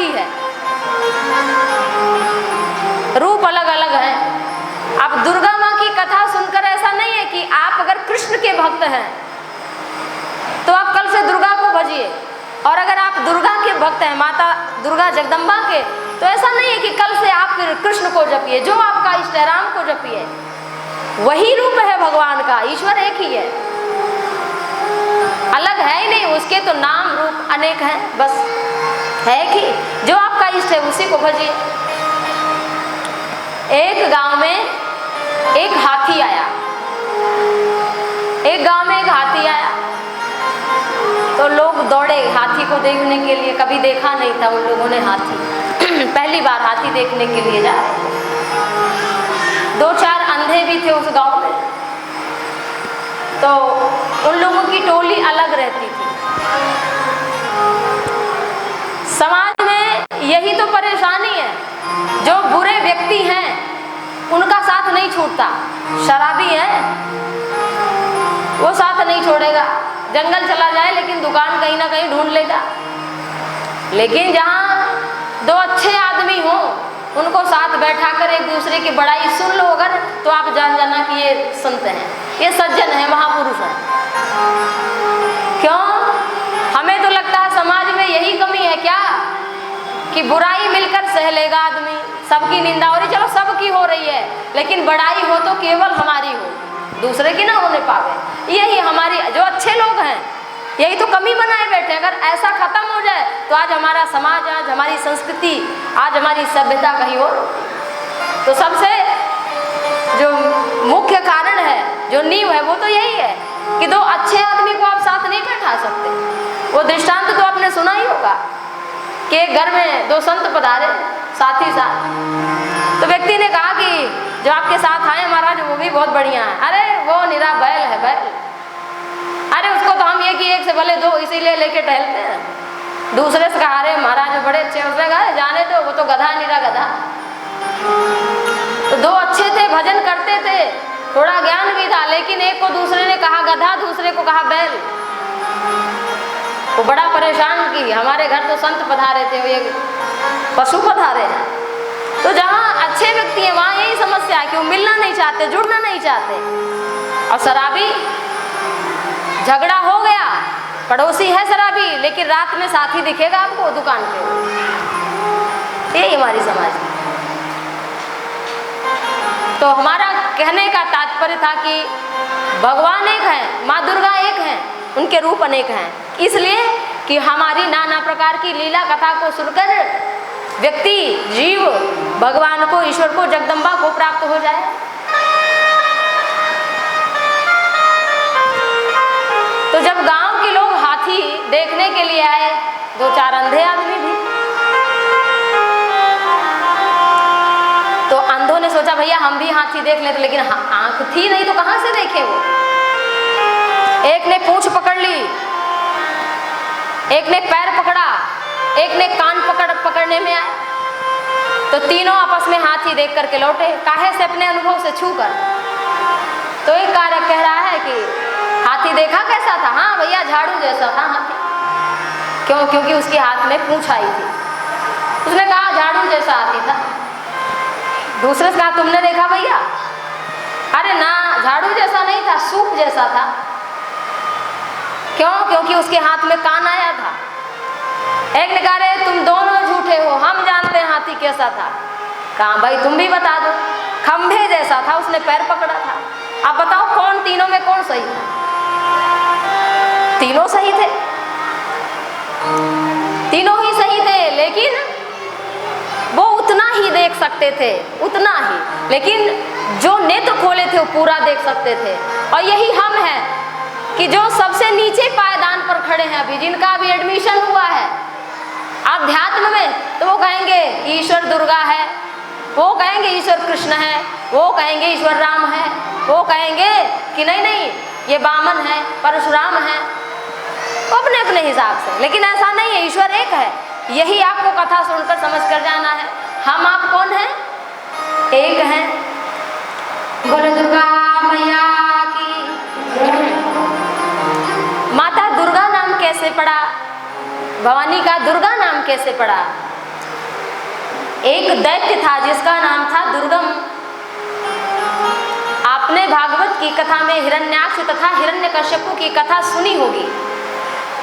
ही है, रूप अलग अलग है। अब दुर्गा माँ की कथा सुनकर ऐसा नहीं है कि आप अगर कृष्ण के भक्त हैं तो आप कल से दुर्गा को भजिए, और अगर आप दुर्गा के भक्त हैं, माता दुर्गा जगदम्बा के, तो ऐसा नहीं है कि कल से आप फिर कृष्ण को जपिए, जो आपका इष्ट है राम को जपिए। वही रूप है भगवान का, ईश्वर एक ही है, अलग है ही नहीं, उसके तो नाम रूप अनेक हैं, बस है कि जो आपका इष्ट है उसी को भजिए। एक गांव में एक हाथी आया, एक गांव में एक हाथी आया, तो लोग दौड़े हाथी को देखने के लिए, कभी देखा नहीं था उन लोगों ने हाथी पहली बार हाथी देखने के लिए जा रहे थे। 2-4 अंधे भी थे उस गांव में, तो उन लोगों की टोली अलग रहती थी। समाज में यही तो परेशानी है, जो बुरे व्यक्ति हैं उनका साथ नहीं छूटता। शराबी है वो साथ नहीं छोड़ेगा, जंगल चला जाए लेकिन दुकान कहीं ना कहीं ढूंढ लेगा। लेकिन जहाँ 2 अच्छे आदमी हो, उनको साथ बैठाकर एक दूसरे की बड़ाई सुन लो अगर, तो आप जान जाना कि ये संत हैं, ये सज्जन हैं, महापुरुष हैं। क्यों? हमें तो लगता है समाज में यही कमी है क्या कि बुराई मिलकर सह लेगा आदमी, सबकी निंदा हो रही, चलो सबकी हो रही है, लेकिन बड़ाई हो तो केवल हमारी हो, दूसरे की ना होने पावे। यही हमारी जो अच्छे लोग हैं यही तो कमी बनाए बैठे। अगर ऐसा खत्म हो जाए तो आज हमारा समाज, आज हमारी संस्कृति, आज हमारी सभ्यता कहीं और। तो सबसे जो मुख्य कारण है, जो नींव है, वो तो यही है कि 2 अच्छे आदमी को आप साथ नहीं बैठा सकते। वो दृष्टांत तो आपने सुना ही होगा कि एक घर में 2 संत पधारे साथ ही साथ, तो व्यक्ति ने कहा कि जो आपके साथ आए महाराज वो भी बहुत बढ़िया है। अरे वो निरा बैल है, बैल, अरे उसको तो हम एक से भले 2 इसीलिए लेके टहलते हैं। दूसरे से कहा अरे महाराज बड़े अच्छे, उसने कहा जाने दो, वो तो गधा, निरा गधा। तो 2 अच्छे थे, भजन करते थे, थोड़ा ज्ञान भी था, लेकिन एक को दूसरे ने कहा गधा, दूसरे को कहा बैल। वो बड़ा परेशान की, हमारे घर तो संत पधारे थे, ये पशु पधारे हैं। तो जहाँ अच्छे व्यक्ति हैं वहाँ यही समस्या है कि वो मिलना नहीं चाहते, जुड़ना नहीं चाहते। और शराबी, झगड़ा हो गया, पड़ोसी है शराबी, लेकिन रात में साथी दिखेगा आपको दुकान पे। यही हमारी समाज है। तो हमारा कहने का तात्पर्य था कि भगवान एक हैं, माँ दुर्गा एक हैं, उनके रूप अनेक हैं, इसलिए कि हमारी नाना प्रकार की लीला कथा को सुनकर व्यक्ति, जीव भगवान को, ईश्वर को, जगदम्बा को प्राप्त हो जाए। तो जब गांव के लोग हाथी देखने के लिए आए, 2-4 अंधे आदमी भी, तो अंधों ने सोचा भैया हम भी हाथी देख लेते, लेकिन आंख थी नहीं तो कहां से देखे वो। एक ने पूंछ पकड़ ली, एक ने पैर पकड़ा, एक ने कान पकड़ने में आया, तो तीनों आपस में हाथी देख करके लौटे, काहे से, अपने अनुभव से छू कर। तो एक कारक कह रहा है कि हाथी देखा कैसा था? हाँ भैया झाड़ू जैसा था हाथी। क्यों? क्योंकि उसके हाथ में पूंछ आई थी। उसने कहा झाड़ू जैसा हाथी था। दूसरे से कहा तुमने देखा भैया? अरे ना, झाड़ू जैसा नहीं था, सूप जैसा था। क्यों? क्योंकि उसके हाथ में कान आया था। एक ने कहा रे तुम दोनों झूठे हो, हम जानते हैं हाथी कैसा था। कहा भाई तुम भी बता दो। खंभे जैसा था, उसने पैर पकड़ा था। आप बताओ कौन तीनों में कौन सही था? तीनों सही थे, तीनों ही सही थे, लेकिन वो उतना ही देख सकते थे, उतना ही, लेकिन जो नेत्र खोले थे वो पूरा देख सकते थे। और यही हम हैं कि जो सबसे नीचे पायदान पर खड़े हैं, अभी जिनका अभी एडमिशन हुआ है अध्यात्म में, तो वो कहेंगे ईश्वर दुर्गा है, वो कहेंगे ईश्वर कृष्ण है, वो कहेंगे ईश्वर राम है, वो कहेंगे कि नहीं नहीं ये वामन है, परशुराम है, अपने अपने हिसाब से। लेकिन ऐसा नहीं है, ईश्वर एक है। यही आपको कथा सुनकर समझ कर जाना है। हम आप कौन हैं? एक हैं। बोले दुर्गा मैया की। माता दुर्गा नाम कैसे पड़ा? भवानी का दुर्गा नाम कैसे पड़ा? एक दैत्य था जिसका नाम था दुर्गम। आपने भागवत की कथा में हिरण्याक्ष तथा हिरण्यकश्यपु की कथा सुनी होगी।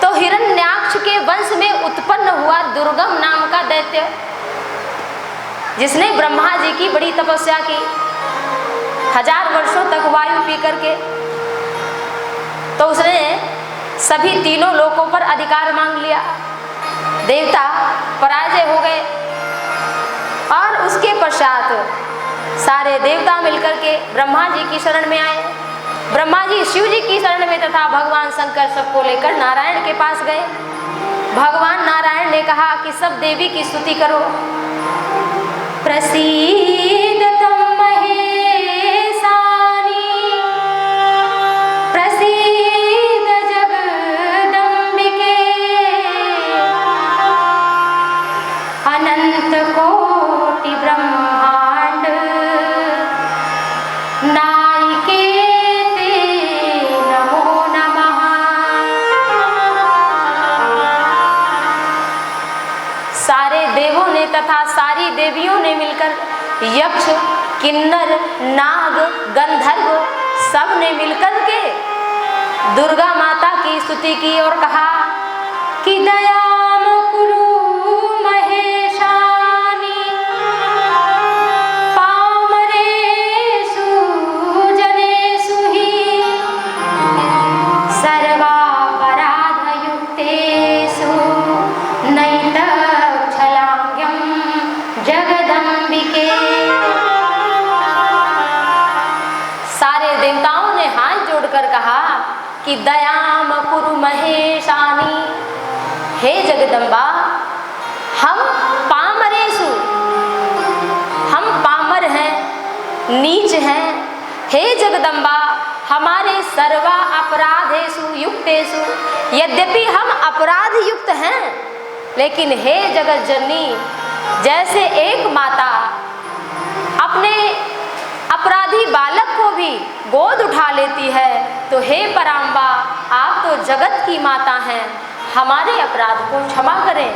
तो हिरण्याक्ष के वंश में उत्पन्न हुआ दुर्गम नाम का दैत्य, जिसने ब्रह्मा जी की बड़ी तपस्या की 1000 वर्षों तक वायु पी करके। तो उसने सभी तीनों लोकों पर अधिकार मांग लिया। देवता पराजय हो गए और उसके पश्चात सारे देवता मिलकर के ब्रह्मा जी की शरण में आए। ब्रह्मा जी शिव जी की शरण में तथा भगवान शंकर सबको लेकर नारायण के पास गए। भगवान नारायण ने कहा कि सब देवी की स्तुति करो। प्रसीद तुम महेशानी, प्रसीद जगदम्बिके, अनंत कोटि ब्रह्मांड नायिके ते नमो नमः। सारे देवों ने तथा सारी देवियों ने मिलकर, यक्ष, किन्नर, नाग, गंधर्व सब ने मिलकर के दुर्गा माता की स्तुति की और कहा कि दयाम कुरु महेशानी, पामरेषु जनेषु हि सर्वापराधयुक्तेषु नैतच्छलाघ्यं जगदम्बिके। सारे देवताओं ने हाथ जोड़कर कहा कि दयाम कुरु महेशानी, हे जगदम्बा, हम पामरेषु, हम पामर हैं, नीच हैं। हे जगदम्बा, हमारे सर्वा अपराधेषु युक्तेषु, यद्यपि हम अपराध युक्त हैं, लेकिन हे जगत जननी, जैसे एक माता अपने अपराधी बालक को भी गोद उठा लेती है, तो हे पराम्बा, आप तो जगत की माता हैं, हमारे अपराध को क्षमा करें।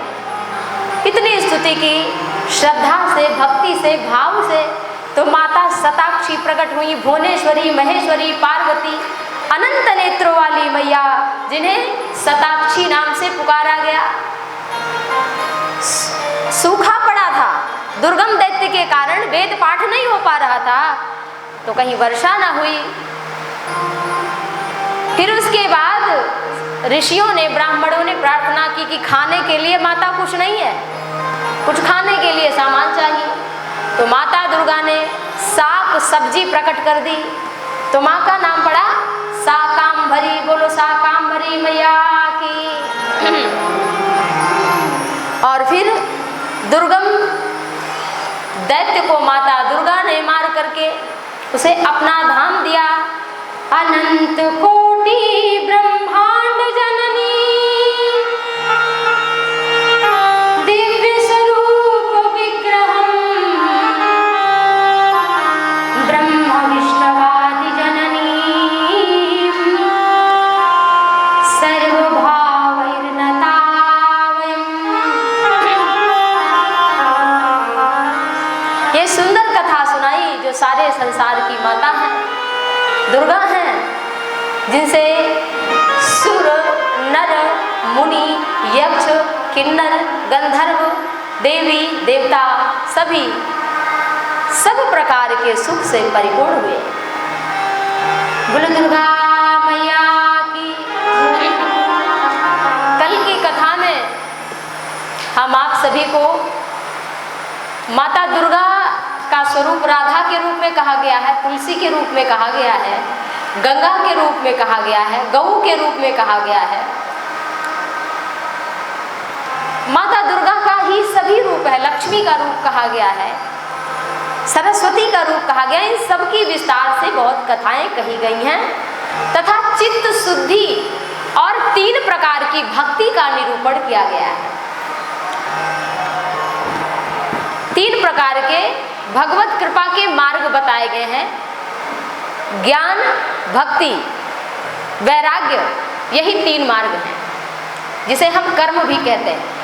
इतनी स्तुति की श्रद्धा से, भक्ति से, भाव से तो माता शताक्षी प्रकट हुई, भुवनेश्वरी, महेश्वरी, पार्वती, अनंत नेत्रों वाली मैया, जिन्हें शताक्षी नाम से पुकारा गया। सूखा पड़ा था, दुर्गम दैत्य के कारण वेद पाठ नहीं हो पा रहा था, तो कहीं वर्षा ना हुई। फिर उसके बाद ऋषियों ने, ब्राह्मणों ने प्रार्थना की कि खाने के लिए माता कुछ नहीं है, कुछ खाने के लिए सामान चाहिए। तो माता दुर्गा ने साग सब्जी प्रकट कर दी, तो माँ का नाम पड़ा शाकांभरी। बोलो शाकांभरी मैया की। और फिर दुर्गम दैत्य को माता दुर्गा ने मार करके उसे अपना धाम दिया। अनंत कोटि ब्रह्मांड जननी, दिव्य स्वरूप विग्रहम, ब्रह्म विष्णवादि जननी, सर्वभावैर्नतावयम्। ये सुंदर कथा सुनाई जो सारे संसार की माता है, दुर्गा हैं, जिनसे सुर, नर, मुनि, यक्ष, किन्नर, गंधर्व, देवी, देवता सभी सब प्रकार के सुख से परिपूर्ण हुए। बोलो दुर्गा मैया की। कल की कथा में हम आप सभी को माता दुर्गा का स्वरूप राधा के रूप में कहा गया है, तुलसी के रूप में कहा गया है, गंगा के रूप में कहा गया है, गऊ के रूप में कहा गया है। माता दुर्गा का ही सभी रूप है, लक्ष्मी का रूप कहा गया है, सरस्वती का रूप कहा गया। इन सब की विस्तार से बहुत कथाएं कही गई हैं तथा चित्त शुद्धि और 3 प्रकार की भक्ति का निरूपण किया गया है। 3 प्रकार के भगवत कृपा के मार्ग बताए गए हैं। ज्ञान, भक्ति, वैराग्य, यही 3 मार्ग हैं, जिसे हम कर्म भी कहते हैं।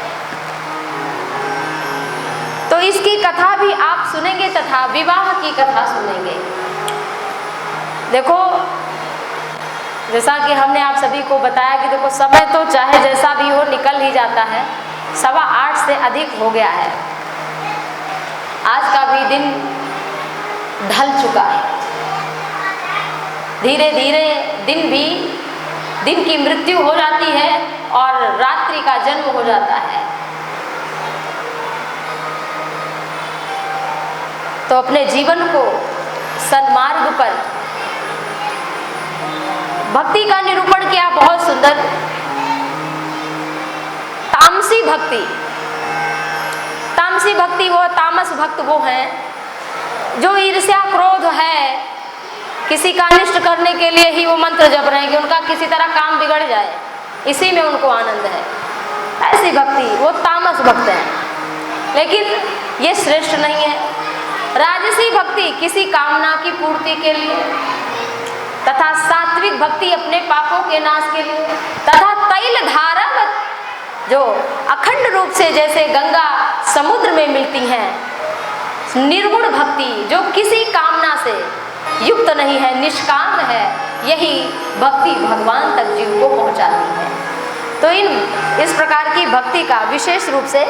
तो इसकी कथा भी आप सुनेंगे तथा विवाह की कथा सुनेंगे। देखो, जैसा कि हमने आप सभी को बताया कि देखो, समय तो चाहे जैसा भी हो निकल ही जाता है। 8:15 से अधिक हो गया है। आज का भी दिन ढल चुका है। धीरे धीरे दिन की मृत्यु हो जाती है और रात्रि का जन्म हो जाता है। तो अपने जीवन को सन्मार्ग पर भक्ति का निरूपण किया बहुत सुंदर। तामसी भक्ति वो तामस भक्त वो हैं जो ईर्ष्या क्रोध है, किसी का अनिष्ट करने के लिए ही वो मंत्र जप रहे हैं कि उनका किसी तरह काम बिगड़ जाए, इसी में उनको आनंद है। ऐसी भक्ति वो तामस भक्त है। लेकिन ये श्रेष्ठ नहीं है। राजसी भक्ति किसी कामना की पूर्ति के लिए तथा सात्विक भक्ति अपने पापों के नाश के लिए तथा तैल धारावत जो अखंड रूप से जैसे गंगा समुद्र में मिलती हैं, निर्गुण भक्ति जो किसी कामना से युक्त नहीं है, निष्काम है, यही भक्ति भगवान तक जीव को पहुंचाती है। तो इस प्रकार की भक्ति का विशेष रूप से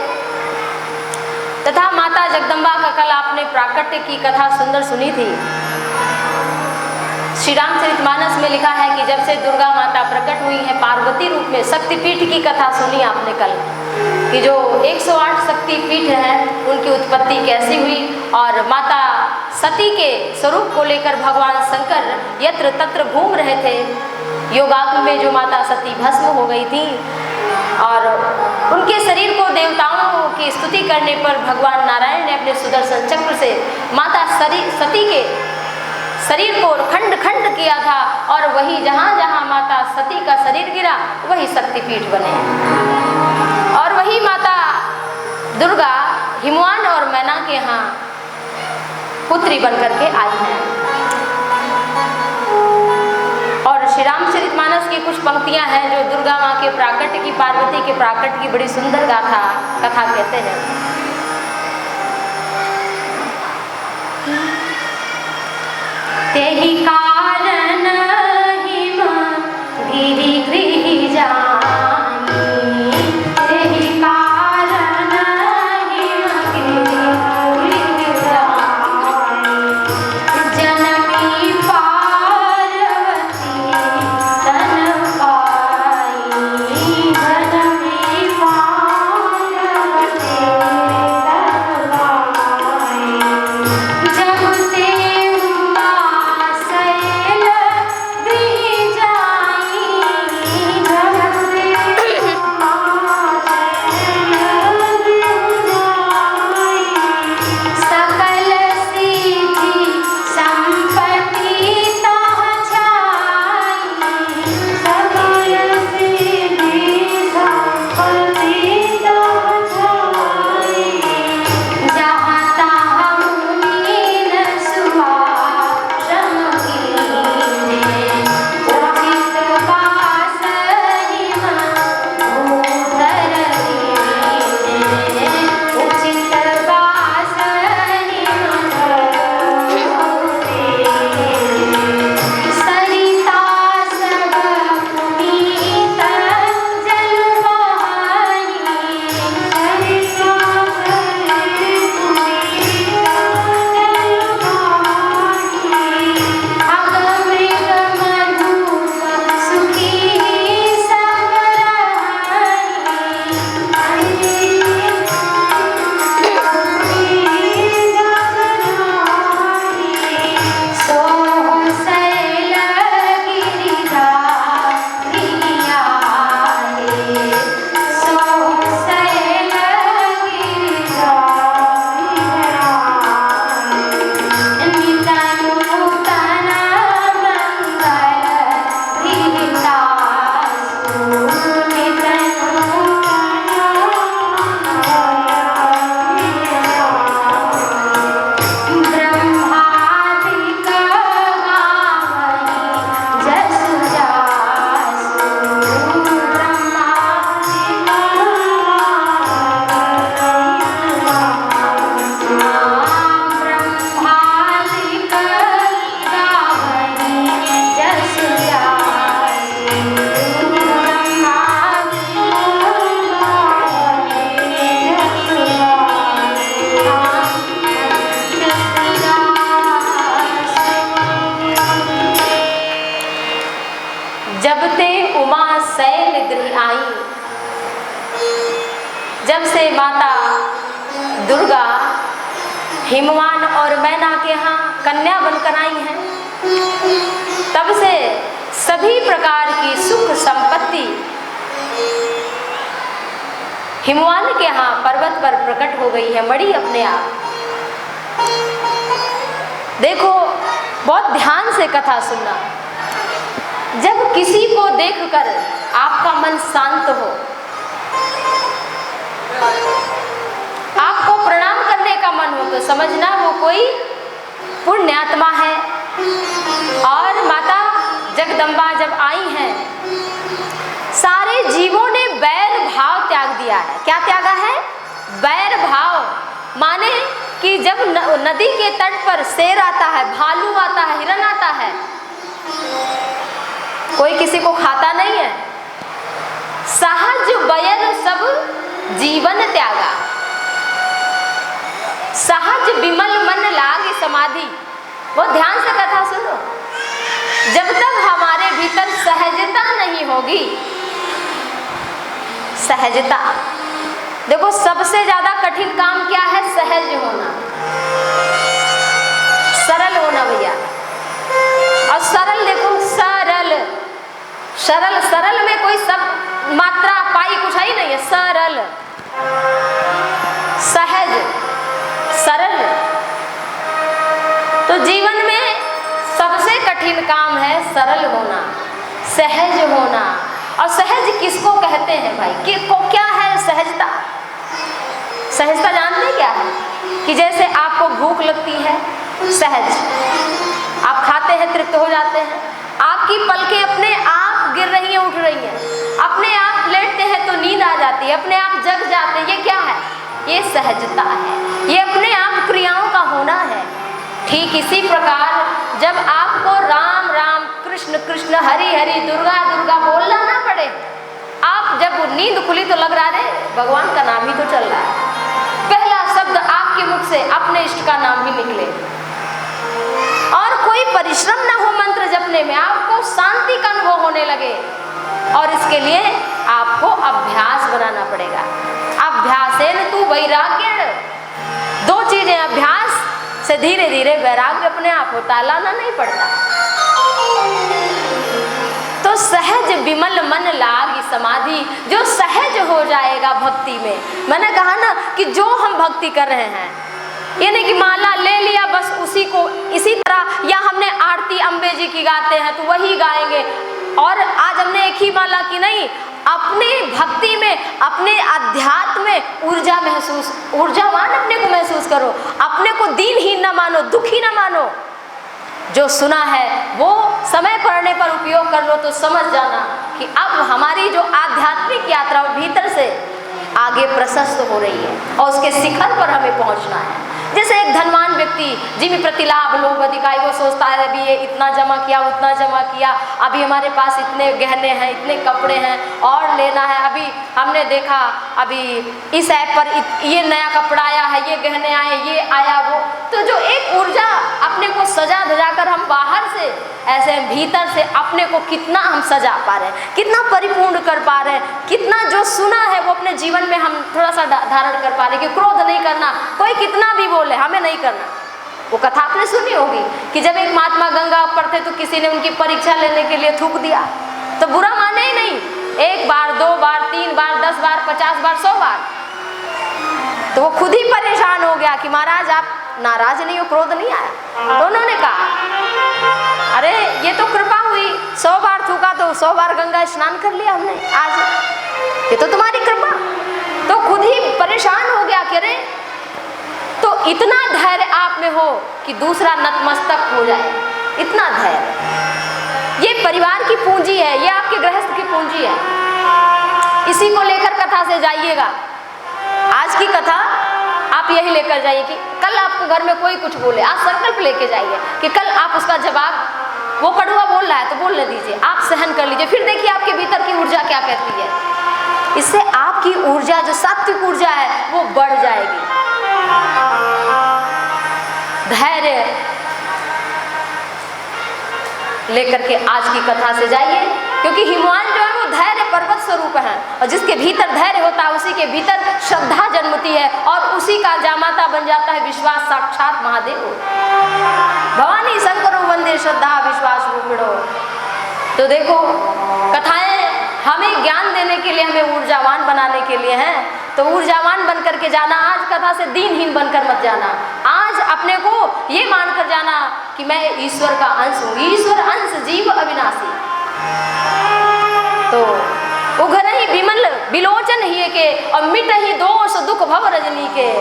तथा माता जगदम्बा का कल आपने प्राकट्य की कथा सुंदर सुनी थी। श्री रामचरितमानस में लिखा है कि जब से दुर्गा माता प्रकट हुई है पार्वती रूप में, शक्तिपीठ की कथा सुनी आपने कल कि जो 108 शक्तिपीठ हैं उनकी उत्पत्ति कैसी हुई और माता सती के स्वरूप को लेकर भगवान शंकर यत्र तत्र घूम रहे थे। योगाग्नि में जो माता सती भस्म हो गई थी और उनके शरीर को देवताओं की स्तुति करने पर भगवान नारायण ने अपने सुदर्शन चक्र से माता सती के शरीर को खंड खंड किया था और वही जहाँ जहाँ माता सती का शरीर गिरा वही शक्तिपीठ बने और वही माता दुर्गा हिमवान और मैना के यहाँ पुत्री बनकर के आई हैं। और श्री रामचरितमानस की कुछ पंक्तियां हैं जो दुर्गा माँ के प्राकट्य की, पार्वती के प्राकट्य की बड़ी सुंदर कथा कहते हैं। तेहि कारण हिम गिरि गृह जानी, तेहि कारण हिम गिरि गृह जानी, जननी पार्वती तन पाई, जननी पार्वती तन पाई, जब ते शैल गृह जाई, जब से माता दुर्गा हिमवान और मैना के यहाँ कन्या बनकर आई हैं, तब से सभी प्रकार की सुख संपत्ति हिमवान के यहाँ पर्वत पर प्रकट हो गई है, मड़ी अपने आप। देखो, बहुत ध्यान से कथा सुनना। जब किसी को देखकर आपका मन शांत हो, आपको प्रणाम करने का मन हो, तो समझना वो कोई पुण्यात्मा है। और माता जगदम्बा जब आई हैं, सारे जीवों ने बैर भाव त्याग दिया है। क्या त्यागा है? बैर भाव। माने कि जब नदी के तट पर शेर आता है, भालू आता है, हिरण आता है, कोई किसी को खाता नहीं है। सहज बैर सब जीवन त्यागा, सहज विमल मन लागे समाधि। वो ध्यान से कथा सुनो। जब तक हमारे भीतर सहजता नहीं होगी, सहजता, देखो सबसे ज्यादा कठिन काम क्या है? सहज होना, सरल होना भैया। और सरल देखो, सरल, सरल, सरल में कोई सब मात्रा पाई कुछ ही नहीं है। सरल, सहज, सरल। तो जीवन में सबसे कठिन काम है सरल होना, सहज होना। और सहज किसको कहते हैं भाई? क्या है सहजता? सहजता जानते क्या है? कि जैसे आपको भूख लगती है, सहज, आप खाते हैं, तृप्त हो जाते हैं। आपकी पलकें अपने आप गिर रही हैं, उठ रही हैं, अपने आप लेटते हैं तो नींद आ जाती है, अपने आप जग जाते हैं। ये क्या है? ये सहजता है, ये अपने आप क्रियाओं का होना है। ठीक इसी प्रकार जब आपको राम राम, कृष्ण कृष्ण, हरि हरि, दुर्गा दुर्गा बोलना ना पड़े, आप जब नींद खुली तो लग रहा है भगवान का नाम ही तो चल रहा है, पहला शब्द आपके मुख से अपने इष्ट का नाम ही निकले, और कोई परिश्रम ना हो मंत्र जपने में, आपको शांति का अनुभव होने लगे। और इसके लिए आपको अभ्यास बनाना पड़ेगा। अभ्यासेन तु वैराग्य। दो चीजें, अभ्यास से धीरे धीरे वैराग्य अपने आप होता है, लाना नहीं पड़ता। तो सहज विमल मन लागी समाधि, जो सहज हो जाएगा भक्ति में। मैंने कहा ना कि जो हम भक्ति कर रहे हैं, ये नहीं कि माला ले लिया बस उसी को, इसी तरह, या हमने आरती अम्बे जी की गाते हैं तो वही गाएंगे, और आज हमने एक ही माला की नहीं, अपने भक्ति में, अपने अध्यात्म में ऊर्जा महसूस, ऊर्जावान अपने को महसूस करो। अपने को दीनहीन ना मानो, दुखी ना मानो। जो सुना है वो समय पड़ने पर उपयोग कर लो, तो समझ जाना कि अब हमारी जो आध्यात्मिक यात्रा भीतर से आगे प्रशस्त हो रही है और उसके शिखर पर हमें पहुंचना है। जैसे एक धनवान व्यक्ति जिम्मे प्रतिलाभ लोभ अधिकारी, वो सोचता है अभी ये इतना जमा किया, उतना जमा किया, अभी हमारे पास इतने गहने हैं, इतने कपड़े हैं, और लेना है। अभी हमने देखा अभी इस ऐप पर ये नया कपड़ा आया है, ये गहने आए, ये आया वो। तो जो एक ऊर्जा अपने को सजा धजा कर हम बाहर से ऐसे भीतर से अपने को कितना हम सजा पा रहे हैं, कितना परिपूर्ण कर पा रहे हैं, कितना जो सुना है वो अपने जीवन में हम थोड़ा सा धारण कर पा रहे हैं कि क्रोध नहीं करना, कोई कितना भी बोले हमें नहीं करना। वो कथा आपने सुनी होगी कि जब एक महात्मा गंगा पर थे तो किसी ने उनकी परीक्षा लेने के लिए थूक दिया, तो बुरा माने ही नहीं, 1 बार 2 बार 3 बार 10 बार 50 बार 100 बार। तो वो खुद ही परेशान हो गया कि महाराज आप नाराज नहीं हो, क्रोध नहीं आया। तो उन्होंने कहा अरे ये तो कृपा हुई, 100 बार थूका तो 100 बार गंगा स्नान कर लिया हमने आज, ये तो तुम्हारी कृपा। तो खुद ही परेशान हो गया कि अरे, तो इतना धैर्य आप में हो कि दूसरा नतमस्तक हो जाए, इतना धैर्य। ये परिवार की पूंजी है, ये आपके गृहस्थ की पूंजी है। इसी को लेकर कथा से जाइएगा। आज की कथा आप यही लेकर जाइए कि कल आपको घर में कोई कुछ बोले, आज संकल्प लेके जाइए कि कल आप उसका जवाब, वो कड़वा बोल रहा है तो बोलने दीजिए, आप सहन कर लीजिए, फिर देखिए आपके भीतर की ऊर्जा क्या कहती है। इससे आपकी ऊर्जा, जो सात्विक ऊर्जा है, वो बढ़ जाएगी। धैर्य लेकर के आज की कथा से जाइए, क्योंकि हिमवान जो है वो धैर्य पर्वत स्वरूप है, और जिसके भीतर धैर्य होता है उसी के भीतर श्रद्धा जन्मती है, और उसी का जामाता बन जाता है विश्वास साक्षात महादेव। भवानी शंकरो वंदे श्रद्धा विश्वास रूपिणो। तो देखो, कथाएं हमें ज्ञान देने के लिए, हमें ऊर्जावान बनाने के लिए हैं। तो ऊर्जावान बनकर के जाना, आज कथा से दीनहीन बनकर मत जाना। आज अपने को ये मानकर जाना कि मैं ईश्वर का अंश हूँ, ईश्वर अंश जीव अविनाशी। तो उघर ही विमल विलोचन ही के, और मिट ही दोष दुख भव रजनी के।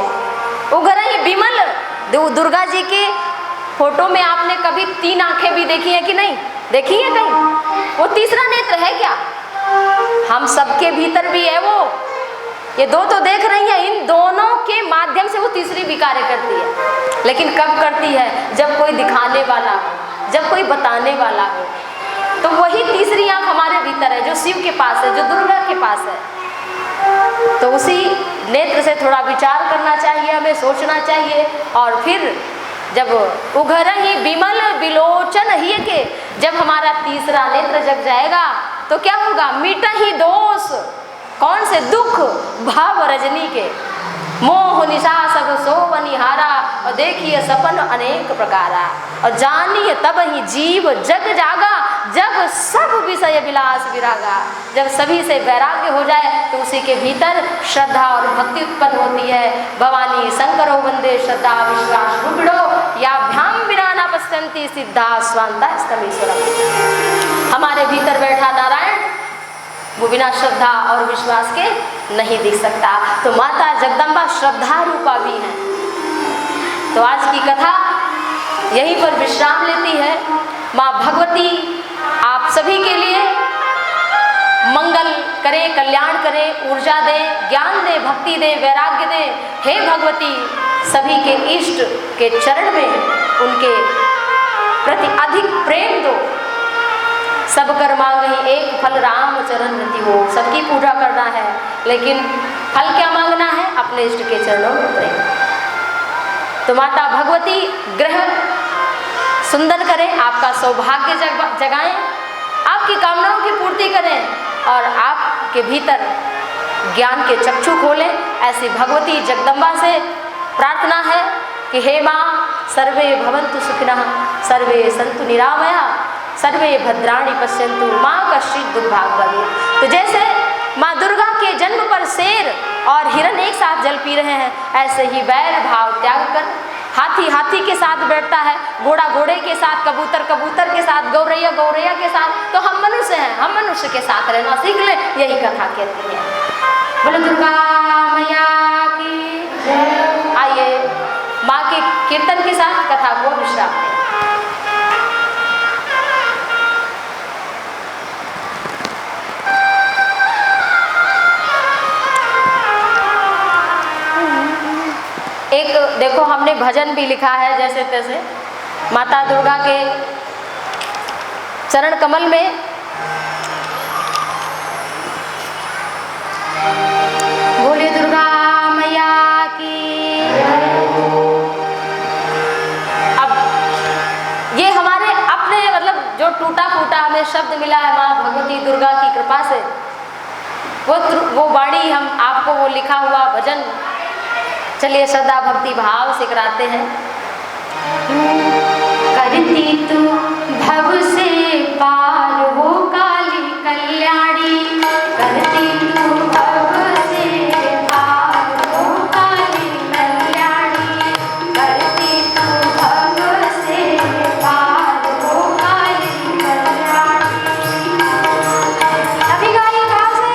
उघर ही विमल, दुर्गा जी के फोटो में आपने कभी 3 आंखें भी देखी है कि नहीं? देखी है कहीं? वो तीसरा नेत्र है क्या? हम सबके भीतर भी है वो। ये 2 तो देख रही हैं, इन दोनों के माध्यम से वो तीसरी भी कार्य करती है। लेकिन कब करती है? जब कोई दिखाने वाला हो, जब कोई बताने वाला हो। तो वही तीसरी आंख हमारे भीतर है, जो शिव के पास है, जो दुर्गा के पास है। तो उसी नेत्र से थोड़ा विचार करना चाहिए, हमें सोचना चाहिए। और फिर जब उघर ही विमल विलोचन ही के, जब हमारा तीसरा नेत्र जग जाएगा तो क्या होगा? मिट ही दोष, कौन से? दुख भाव रजनी के। मोह निशा सब सोवनिहारा, और देखिए सपन अनेक प्रकारा। और जानिए तब ही जीव जग जागा, जब सब विषय विलास विरागा। जब सभी से वैराग्य हो जाए तो उसी के भीतर श्रद्धा और भक्ति उत्पन्न होती है। भवानी शंकरो वंदे श्रद्धा विश्वास रूपिणो, या भ्याम विना न पश्यन्ति सिद्धा स्वांता स्तमीश्वरम्। हमारे भीतर बैठा नारायण वो बिना श्रद्धा और विश्वास के नहीं दिख सकता। तो माता जगदम्बा श्रद्धा रूपा भी है। तो आज की कथा यहीं पर विश्राम लेती है। माँ भगवती आप सभी के लिए मंगल करे, कल्याण करे, ऊर्जा दे, ज्ञान दे, भक्ति दे, वैराग्य दे। हे भगवती, सभी के इष्ट के चरण में उनके प्रति अधिक प्रेम दो। सब कर मांगहि एक फल राम चरण रति हो। सबकी पूजा करना है, लेकिन फल क्या मांगना है? अपने इष्ट के चरणों में प्रेम। तो माता भगवती ग्रह सुंदर करें, आपका सौभाग्य जगाएं, आपकी कामनाओं की पूर्ति करें, और आपके भीतर ज्ञान के चक्षु खोलें। ऐसी भगवती जगदम्बा से प्रार्थना है कि हे माँ, सर्वे भवन्तु सुखिनः, सर्वे सन्तु निरामया, सर्वे भद्राणि पश्यन्तु माँ कश्चित् दुर्भाग् भवेत्। तो जैसे माँ दुर्गा के जन्म पर शेर और हिरण एक साथ जल पी रहे हैं, ऐसे ही वैर भाव त्याग कर हाथी हाथी के साथ बैठता है, घोड़ा घोड़े के साथ, कबूतर कबूतर के साथ, गौरैया गौरैया के साथ। तो हम मनुष्य हैं, हम मनुष्य के साथ रहना सीख लें, यही कथा कहती है। बोलो दुर्गा मैया की जय। आइए माँ के कीर्तन के साथ कथा को विश्राम दें। एक देखो, हमने भजन भी लिखा है जैसे तैसे माता दुर्गा के चरण कमल में। बोलिए दुर्गा मैया की। अब ये हमारे अपने मतलब जो टूटा फूटा हमें शब्द मिला है माँ भगवती दुर्गा की कृपा से, वो वाणी हम आपको वो लिखा हुआ भजन चलिए श्रद्धा भक्ति भाव से कराते हैं। करती तू भव से पार हो काली कल्याणी, करती तू भव से पार हो काली कल्याणी, करती तू भव से पार हो काली कल्याणी। अभी गाइए भाव से।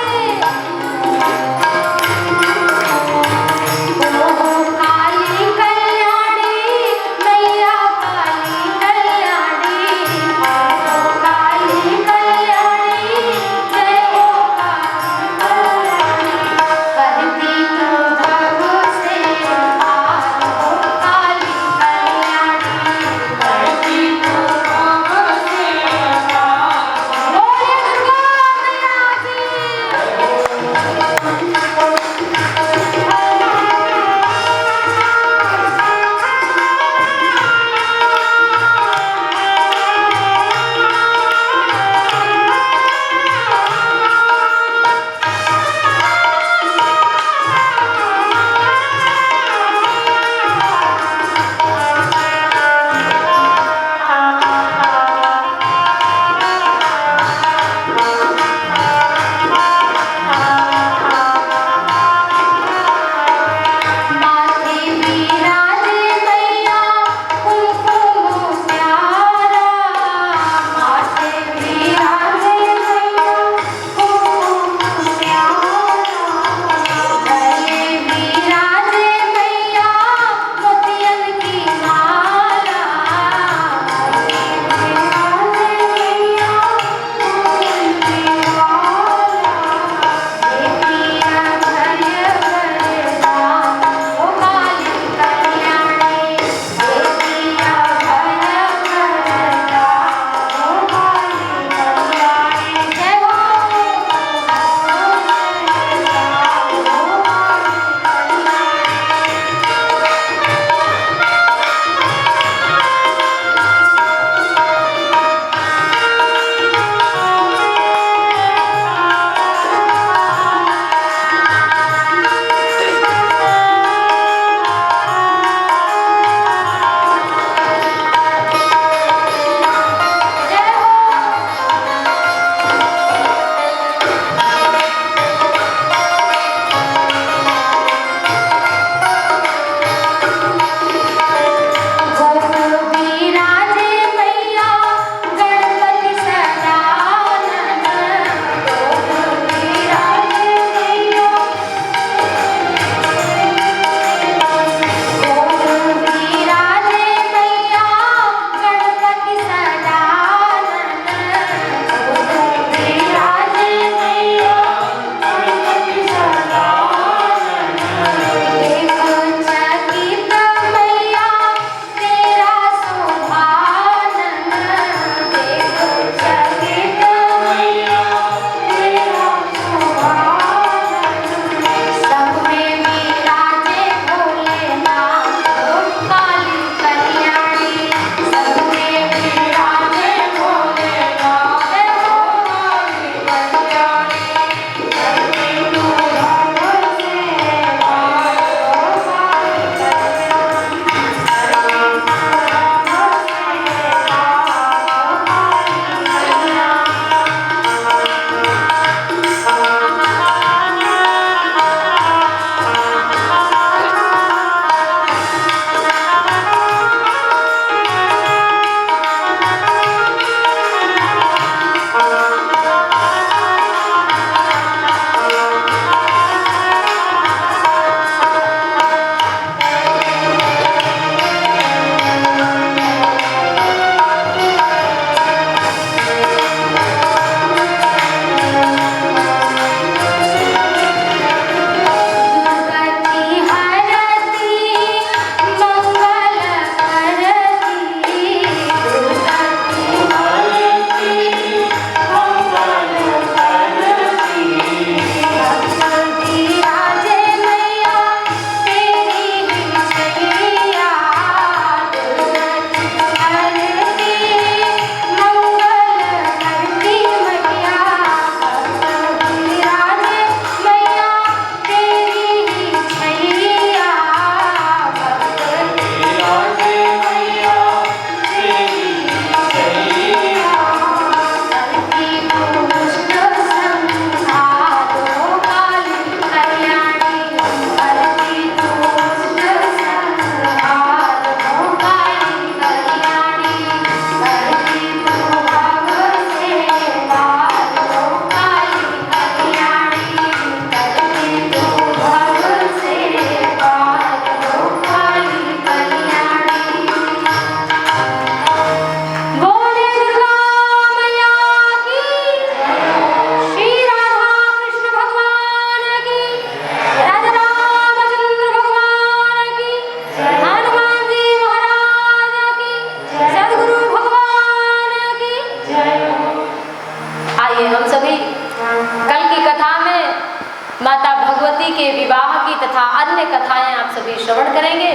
माता भगवती के विवाह की तथा अन्य कथाएं आप सभी श्रवण करेंगे।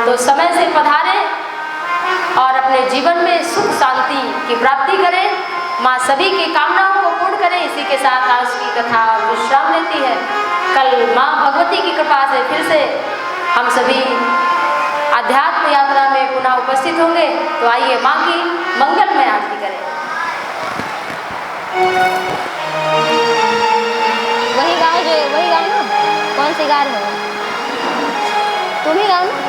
तो समय से पधारें और अपने जीवन में सुख शांति की प्राप्ति करें। माँ सभी की कामनाओं को पूर्ण करें। इसी के साथ आज की कथा विश्राम लेती है। कल माँ भगवती की कृपा से फिर से हम सभी आध्यात्म यात्रा में पुनः उपस्थित होंगे। तो आइए माँ की मंगलमय आरती करें। वही गाओ ना, कौन सी गा रहे हो? तुम ही गाओ ना।